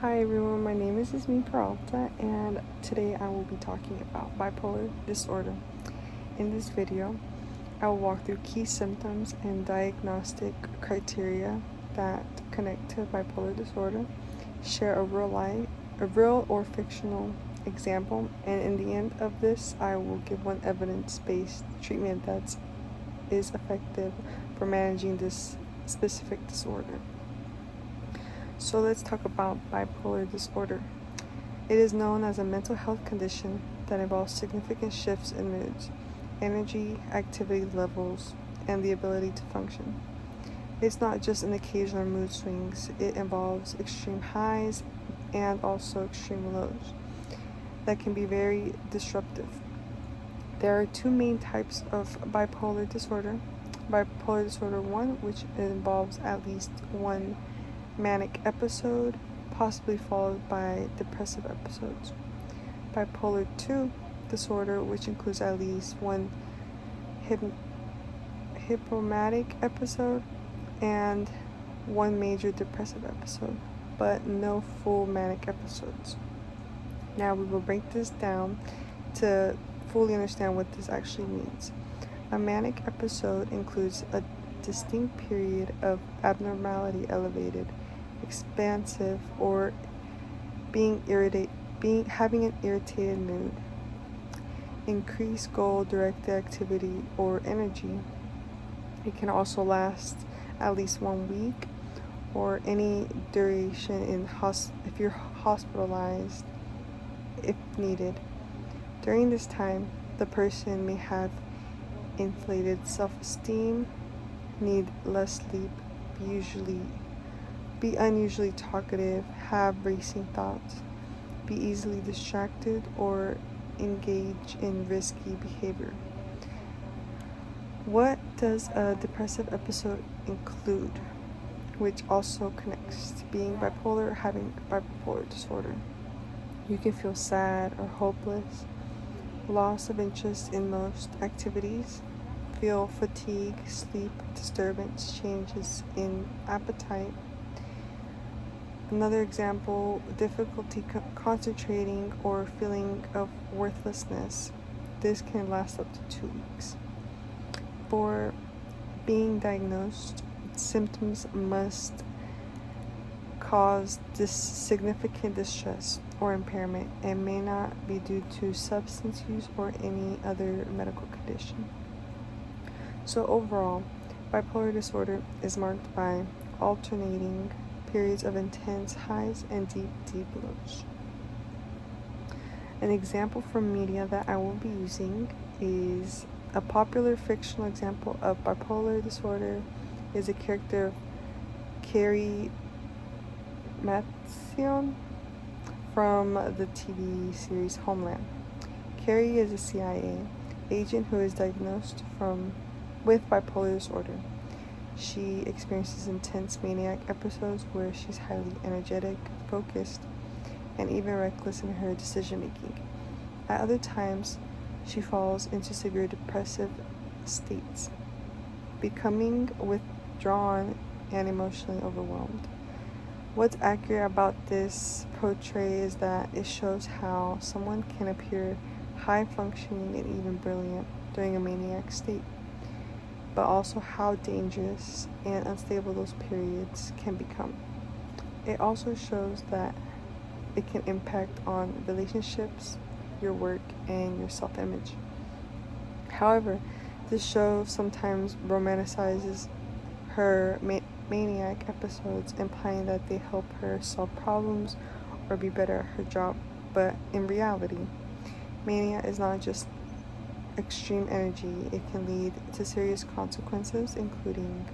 Hi everyone, my name is Ismi Peralta, and today I will be talking about bipolar disorder. In this video, I will walk through key symptoms and diagnostic criteria that connect to bipolar disorder, share a real or fictional example, and in the end of this, I will give one evidence-based treatment that is effective for managing this specific disorder. So let's talk about bipolar disorder. It is known as a mental health condition that involves significant shifts in moods, energy, activity levels, and the ability to function. It's not just an occasional mood swings, it involves extreme highs and also extreme lows that can be very disruptive. There are two main types of bipolar disorder. Bipolar disorder 1, which involves at least one manic episode, possibly followed by depressive episodes. Bipolar 2 disorder, which includes at least one hypomanic episode and one major depressive episode, but no full manic episodes. Now we will break this down to fully understand what this actually means. A manic episode includes a distinct period of abnormality, elevated, expansive, or having an irritated mood, increased goal-directed activity or energy. It can also last at least 1 week or any duration if you're hospitalized if needed. During this time, the person may have inflated self-esteem, need less sleep, be unusually talkative, have racing thoughts, be easily distracted, or engage in risky behavior. What does a depressive episode include, which also connects to being bipolar or having bipolar disorder? You can feel sad or hopeless, loss of interest in most activities, feel fatigue, sleep disturbance, changes in appetite. Another example, difficulty concentrating or feeling of worthlessness. This can last up to 2 weeks. For being diagnosed, symptoms must cause significant distress or impairment and may not be due to substance use or any other medical condition. So overall, bipolar disorder is marked by alternating periods of intense highs and deep lows. An example from media that I will be using is a popular fictional example of bipolar disorder is a character Carrie Matheson from the TV series Homeland. Carrie is a CIA agent who is diagnosed with bipolar disorder. She experiences intense maniac episodes where she's highly energetic, focused, and even reckless in her decision making. At other times, she falls into severe depressive states, becoming withdrawn and emotionally overwhelmed. What's accurate about this portray is that it shows how someone can appear high functioning and even brilliant during a maniac state, but also how dangerous and unstable those periods can become. It also shows that it can impact on relationships, your work, and your self-image. However, this show sometimes romanticizes her maniac episodes, implying that they help her solve problems or be better at her job. But in reality, mania is not just extreme energy. It can lead to serious consequences, including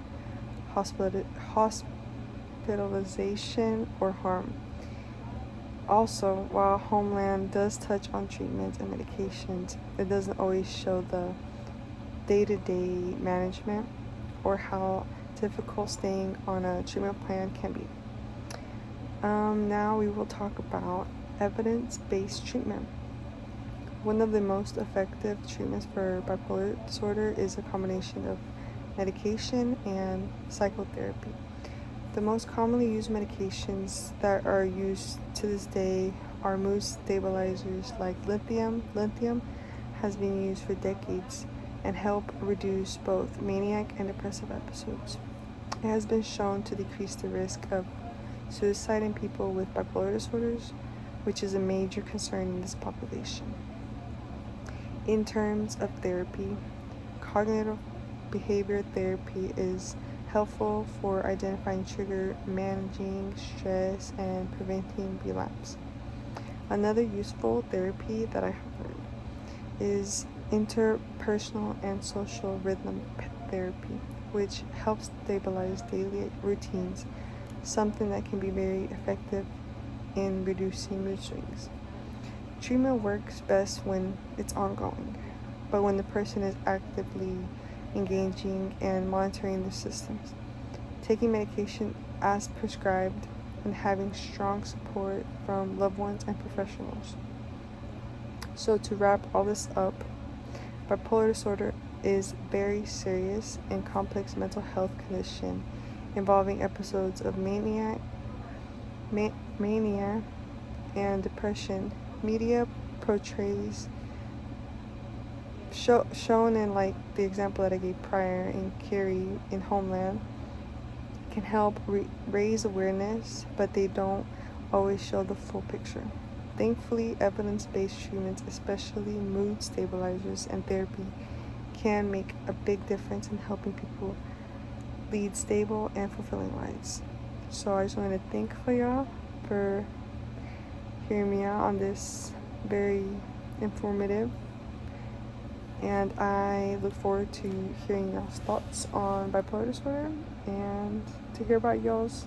hospitalization or harm. Also, while Homeland does touch on treatments and medications, it doesn't always show the day-to-day management or how difficult staying on a treatment plan can be. Now we will talk about evidence-based treatment. One of the most effective treatments for bipolar disorder is a combination of medication and psychotherapy. The most commonly used medications that are used to this day are mood stabilizers like lithium. Lithium has been used for decades and help reduce both maniac and depressive episodes. It has been shown to decrease the risk of suicide in people with bipolar disorders, which is a major concern in this population. In terms of therapy, cognitive behavior therapy is helpful for identifying trigger, managing stress, and preventing relapse. Another useful therapy that I have heard is interpersonal and social rhythm therapy, which helps stabilize daily routines, something that can be very effective in reducing mood swings. Treatment works best when it's ongoing, but when the person is actively engaging and monitoring the systems, taking medication as prescribed, and having strong support from loved ones and professionals. So to wrap all this up, bipolar disorder is very serious and complex mental health condition involving episodes of mania and depression. Media portrays shown in like the example that I gave prior in Carrie in Homeland can help raise awareness, but they don't always show the full picture. Thankfully, evidence-based treatments, especially mood stabilizers and therapy, can make a big difference in helping people lead stable and fulfilling lives. So I just wanted to thank y'all for hearing me out on this very informative, and I look forward to hearing y'all's thoughts on bipolar disorder and to hear about y'all's